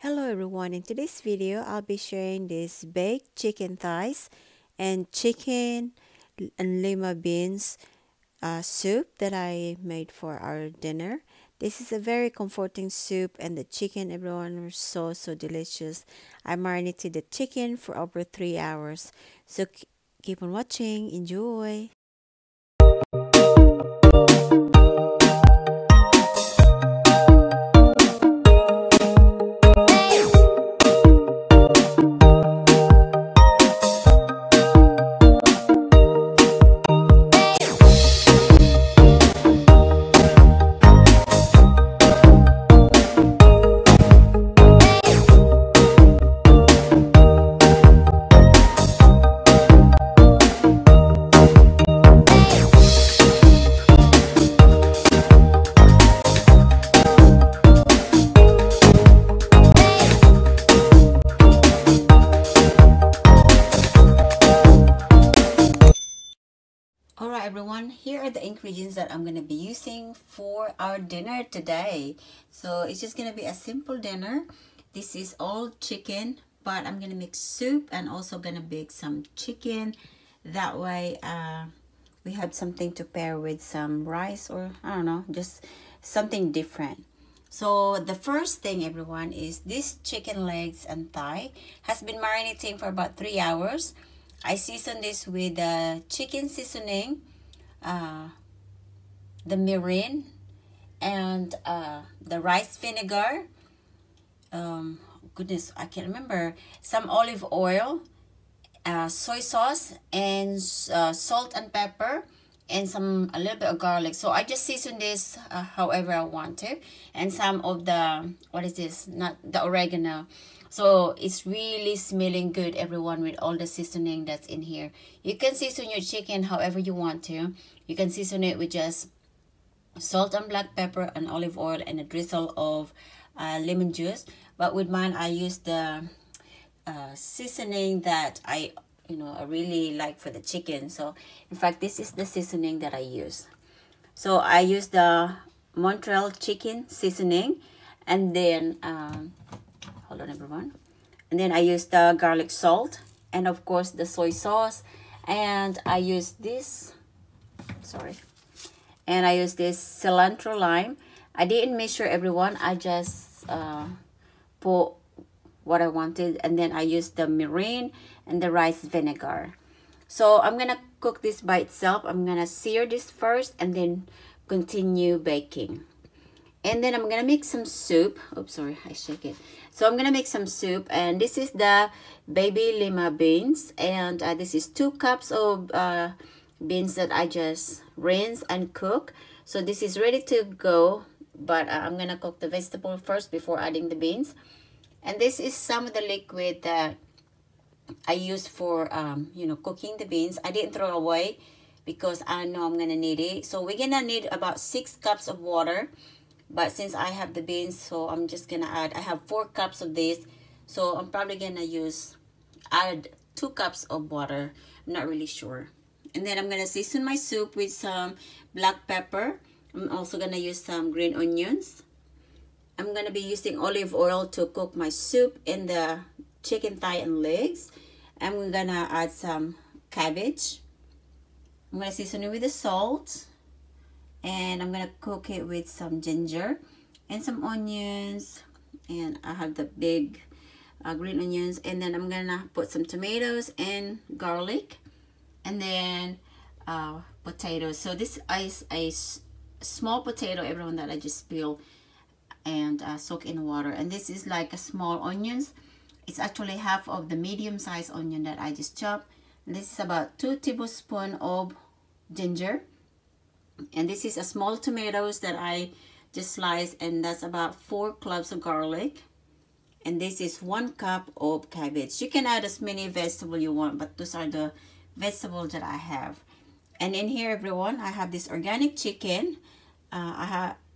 Hello everyone, in today's video I'll be sharing this baked chicken thighs and chicken and lima beans soup that I made for our dinner. This is a very comforting soup, and the chicken, everyone, was so delicious. I marinated the chicken for over 3 hours, so keep on watching. Enjoy. Alright everyone, here are the ingredients that I'm going to be using for our dinner today. So it's just going to be a simple dinner. This is all chicken, but I'm going to make soup and also going to bake some chicken. That way we have something to pair with some rice, or I don't know, just something different. So the first thing, everyone, is this chicken legs and thigh has been marinating for about 3 hours. I season this with chicken seasoning, the mirin, and the rice vinegar. Goodness, I can't remember. Some olive oil, soy sauce, and salt and pepper, and a little bit of garlic. So I just season this however I want to, and some of the, what is this? Not the oregano. So it's really smelling good, everyone, with all the seasoning that's in here. You can season your chicken however you want to. You can season it with just salt and black pepper and olive oil and a drizzle of lemon juice. But with mine, I use the seasoning that I really like for the chicken. So in fact, this is the seasoning that I use. So I use the Montreal chicken seasoning, and then hold on everyone, and then I use the garlic salt, and of course the soy sauce, and I use this and I use this cilantro lime. I didn't measure, everyone, I just put what I wanted, and then I use the mirin and the rice vinegar. So I'm gonna cook this by itself. I'm gonna sear this first and then continue baking. And then I'm gonna make some soup. Oops, sorry, I shake it. So I'm gonna make some soup, and this is the baby lima beans, and this is 2 cups of beans that I just rinse and cook. So this is ready to go, but I'm gonna cook the vegetable first before adding the beans. And this is some of the liquid that I use for cooking the beans. I didn't throw away because I know I'm gonna need it. So we're gonna need about 6 cups of water. But since I have the beans, so I'm just gonna add, I have 4 cups of this, so I'm probably gonna add 2 cups of water. I'm not really sure. And then I'm gonna season my soup with some black pepper. I'm also gonna use some green onions. I'm gonna be using olive oil to cook my soup in the chicken thigh and legs. And we're gonna add some cabbage. I'm gonna season it with the salt. And I'm gonna cook it with some ginger and some onions, and I have the big green onions. And then I'm gonna put some tomatoes and garlic, and then potatoes. So this is a small potato, everyone, that I just peel and soak in water. And this is like a small onions. It's actually half of the medium-sized onion that I just chopped. And this is about 2 tablespoons of ginger. And this is a small tomatoes that I just sliced, and that's about 4 cloves of garlic. And this is 1 cup of cabbage. You can add as many vegetables you want, but those are the vegetables that I have. And in here, everyone, I have this organic chicken.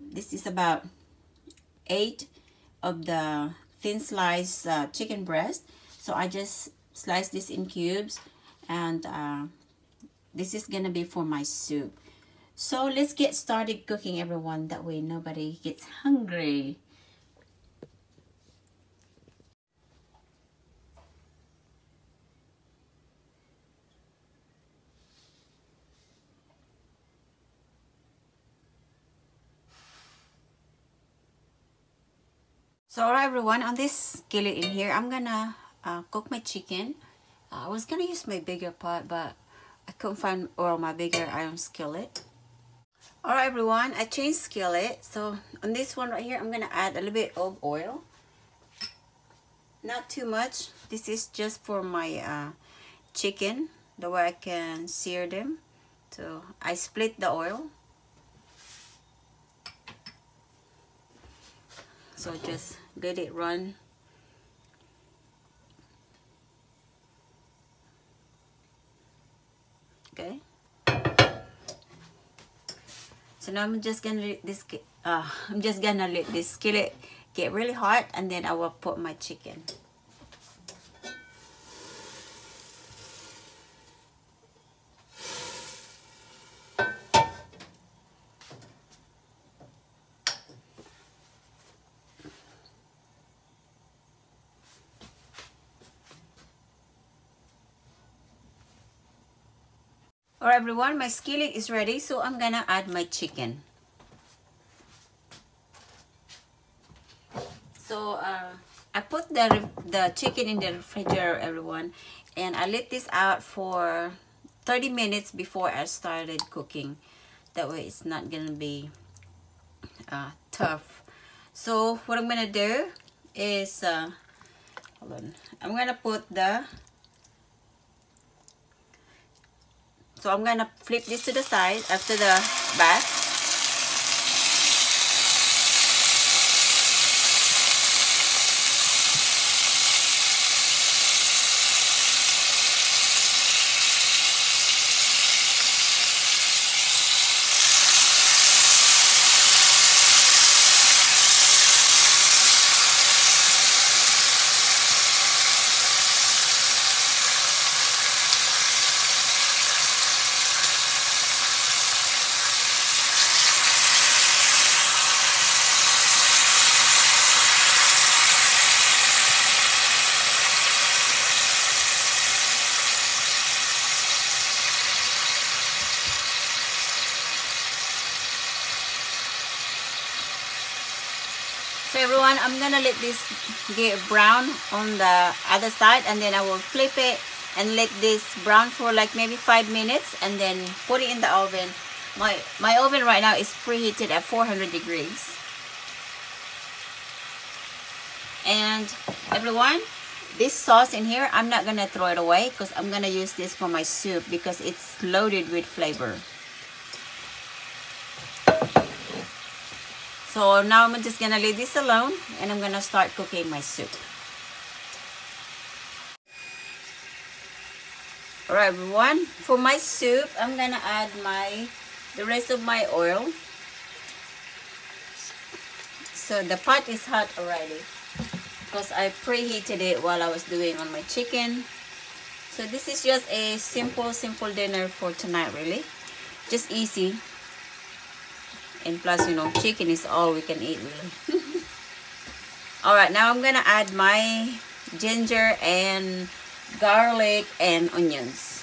This is about 8 of the thin sliced chicken breast. So I just slice this in cubes, and this is gonna be for my soup. So let's get started cooking, everyone. That way nobody gets hungry. So alright everyone, on this skillet in here, I'm gonna cook my chicken. I was gonna use my bigger pot, but I couldn't find my bigger iron skillet. Alright everyone, I changed skillet. So on this one right here, I'm gonna add a little bit of oil. Not too much. This is just for my chicken, the way I can sear them. So I split the oil. So just let it run. Okay. So now I'm just gonna let this skillet get really hot, and then I will put my chicken. Alright everyone, my skillet is ready, so I'm gonna add my chicken. So I put the chicken in the refrigerator, everyone, and I let this out for 30 minutes before I started cooking. That way it's not gonna be tough. So what I'm gonna do is hold on. I'm gonna put so I'm gonna flip this to the side after the bath. So everyone, I'm gonna let this get brown on the other side, and then I will flip it and let this brown for like maybe 5 minutes, and then put it in the oven. My oven right now is preheated at 400 degrees. And everyone, this sauce in here, I'm not gonna throw it away because I'm gonna use this for my soup because it's loaded with flavor. So now I'm just gonna leave this alone, and I'm gonna start cooking my soup. Alright everyone, for my soup, I'm gonna add the rest of my oil. So the pot is hot already because I preheated it while I was doing on my chicken. So this is just a simple dinner for tonight, really. Just easy. And plus, you know, chicken is all we can eat, really. Alright, now I'm gonna add my ginger and garlic and onions.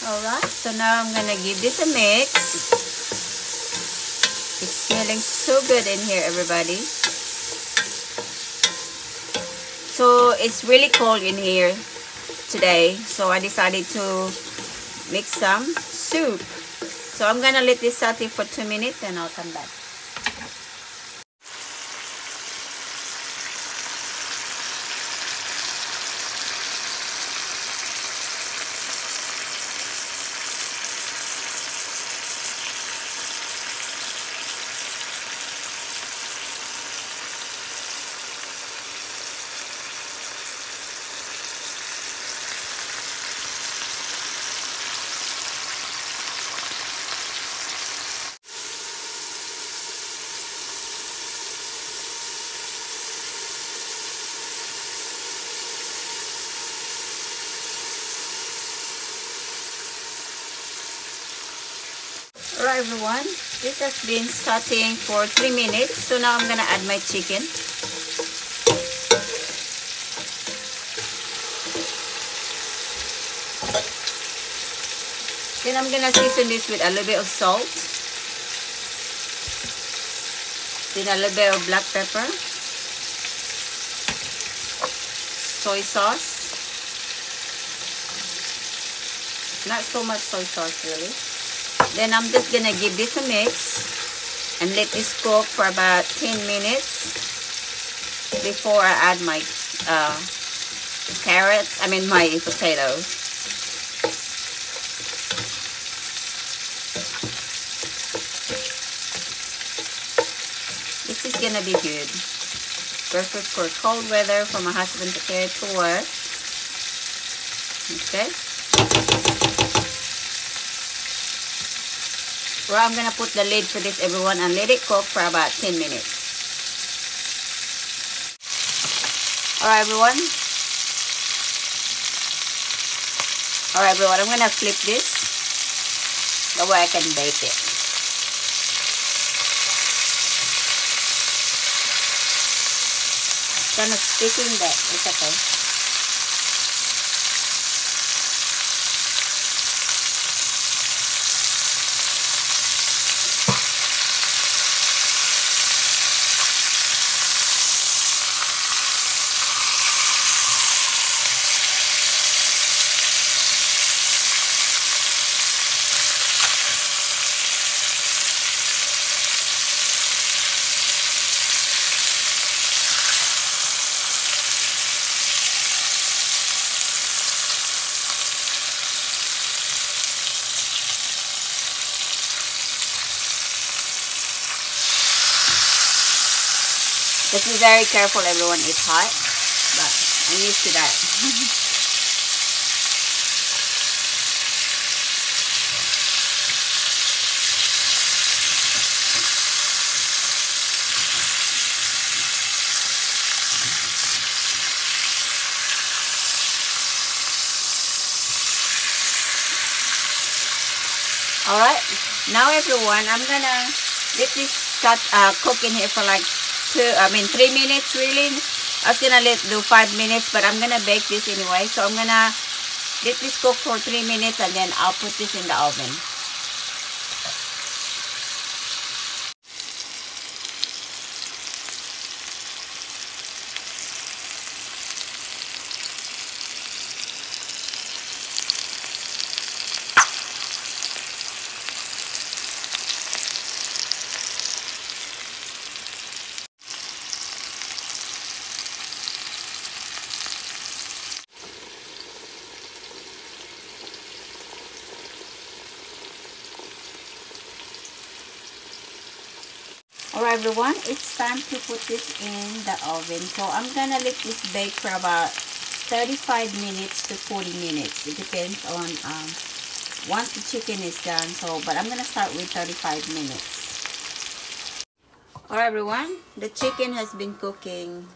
Alright, so now I'm gonna give this a mix. It's smelling so good in here, everybody. So it's really cold in here today, so I decided to make some soup. So I'm gonna let this saute for 2 minutes and I'll come back. Alright everyone, this has been sauteing for 3 minutes. So now I'm gonna add my chicken. Then I'm gonna season this with a little bit of salt. Then a little bit of black pepper. Soy sauce. Not so much soy sauce really. Then I'm just gonna give this a mix and let this cook for about 10 minutes before I add my carrots, my potatoes. This is gonna be good. Perfect for cold weather, for my husband to carry to work. Okay. Well, I'm gonna put the lid for this everyone and let it cook for about 10 minutes. Alright everyone. Alright everyone, I'm gonna flip this. That way I can bake it. It's kind of sticking, but it's okay. Just be very careful everyone, it's hot, but I'm used to that. Alright, now everyone, I'm gonna let this cook in here for like 3 minutes really. I was gonna do 5 minutes, but I'm gonna bake this anyway. So I'm gonna let this cook for 3 minutes and then I'll put this in the oven. Alright everyone, it's time to put this in the oven. So I'm gonna let this bake for about 35 minutes to 40 minutes. It depends on once the chicken is done. But I'm gonna start with 35 minutes. Alright everyone, the chicken has been cooking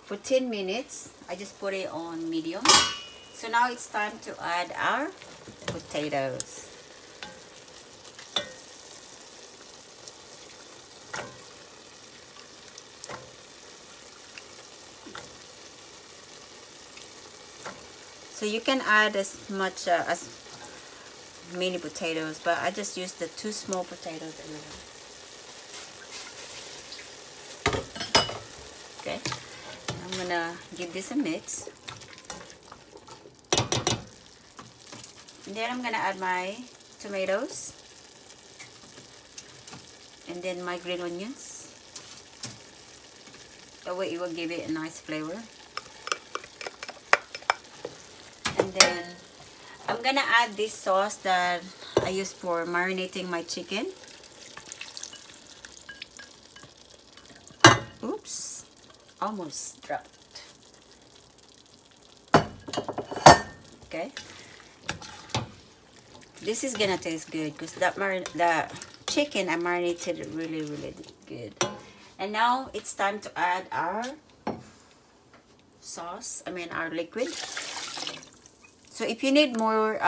for 10 minutes. I just put it on medium. So now it's time to add our potatoes. So you can add as much as many potatoes, but I just used the 2 small potatoes. Okay, I'm gonna give this a mix. And then I'm gonna add my tomatoes. And then my green onions. That way it will give it a nice flavor. And then I'm gonna add this sauce that I use for marinating my chicken. Oops, almost dropped. Okay, this is gonna taste good because the chicken I marinated it really good. And now it's time to add our sauce, our liquid. So if you need more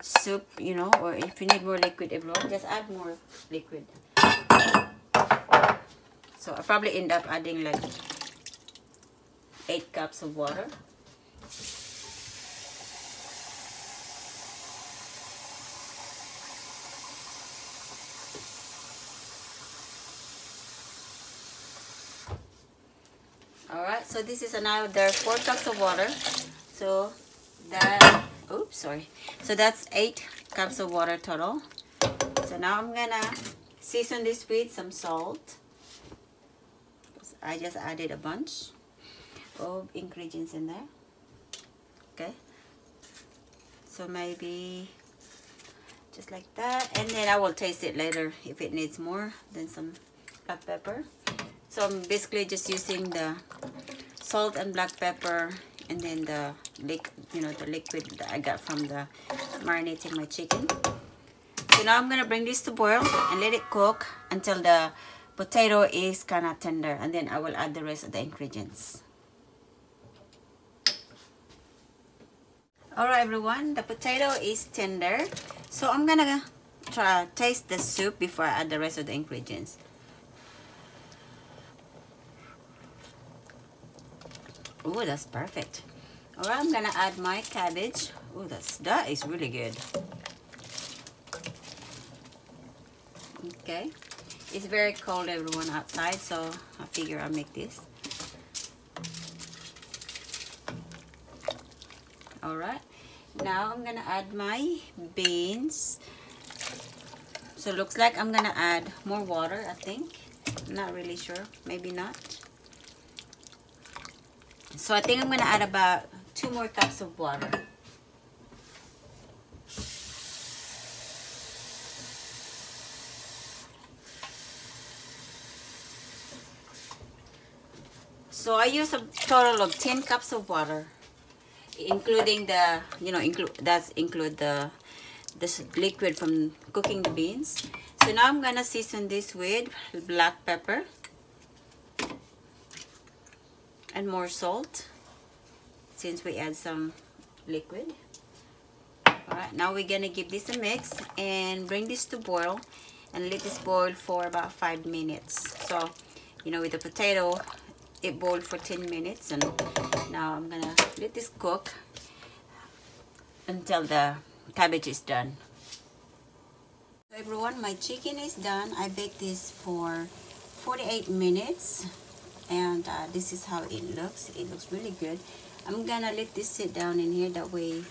soup, you know, or if you need more liquid, everyone, just add more liquid. So I probably end up adding like 8 cups of water. Alright, so this is another 4 cups of water. So that, oops, sorry. So that's 8 cups of water total. So now I'm gonna season this with some salt. I just added a bunch of ingredients in there. Okay. So maybe just like that. And then I will taste it later if it needs more than some black pepper. So I'm basically just using the salt and black pepper, and then the liquid that I got from the marinating my chicken. So now I'm gonna bring this to boil and let it cook until the potato is kind of tender, and then I will add the rest of the ingredients. Alright everyone, the potato is tender. So I'm gonna try taste the soup before I add the rest of the ingredients. Oh, that's perfect. Alright, I'm gonna add my cabbage. Oh, that is really good. Okay, it's very cold everyone outside, so I figure I'll make this. Alright, now I'm gonna add my beans. So it looks like I'm gonna add more water, I think. I'm not really sure, maybe not. So I think I'm gonna add about 2 more cups of water. So I use a total of 10 cups of water, including the, include the this liquid from cooking the beans. So now I'm gonna season this with black pepper and more salt, since we add some liquid. Alright, now we're gonna give this a mix and bring this to boil and let this boil for about 5 minutes. So, with the potato, it boiled for 10 minutes, and now I'm gonna let this cook until the cabbage is done. So everyone, my chicken is done. I baked this for 48 minutes. And this is how it looks. It looks really good. I'm gonna let this sit down in here, that way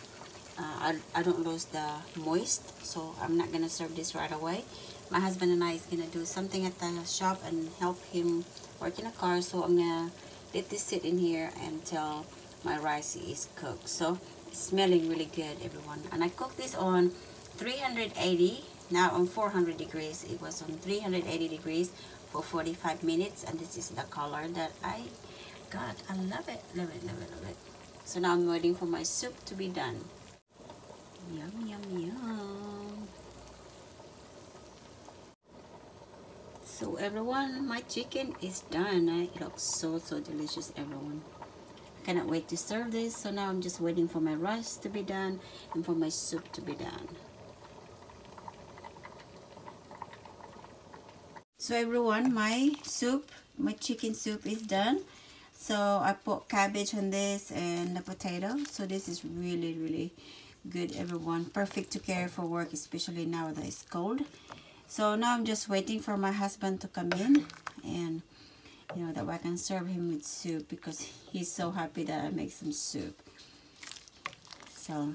I don't lose the moist. So I'm not gonna serve this right away. My husband and I is gonna do something at the shop and help him work in a car, so I'm gonna let this sit in here until my rice is cooked. So it's smelling really good everyone, and I cooked this on 380, now on 400 degrees. It was on 380 degrees for 45 minutes, and this is the color that I got. I love it, love it, love it, love it. So now I'm waiting for my soup to be done. Yum, yum, yum. So everyone, my chicken is done. It looks so delicious everyone. Cannot wait to serve this. So now I'm just waiting for my rice to be done and for my soup to be done. So everyone, my chicken soup is done. So I put cabbage on this and the potato. So this is really good everyone. Perfect to carry for work, especially now that it's cold. So now I'm just waiting for my husband to come in, and that way I can serve him with soup, because he's so happy that I make some soup. So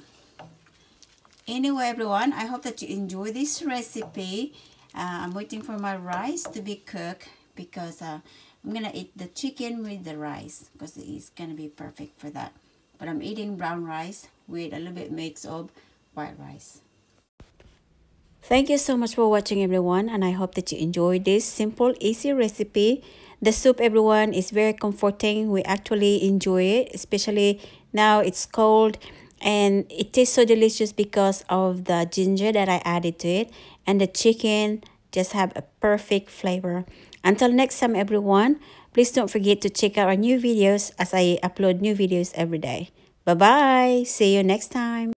anyway everyone, I hope that you enjoy this recipe. I'm waiting for my rice to be cooked, because I'm gonna eat the chicken with the rice, because it's gonna be perfect for that. But I'm eating brown rice with a little bit mix of white rice. Thank you so much for watching everyone, and I hope that you enjoyed this simple easy recipe. The soup everyone is very comforting. We actually enjoy it, especially now it's cold, and it tastes so delicious because of the ginger that I added to it, and the chicken just have a perfect flavor. Until next time everyone, please don't forget to check out our new videos, as I upload new videos every day. Bye bye, see you next time.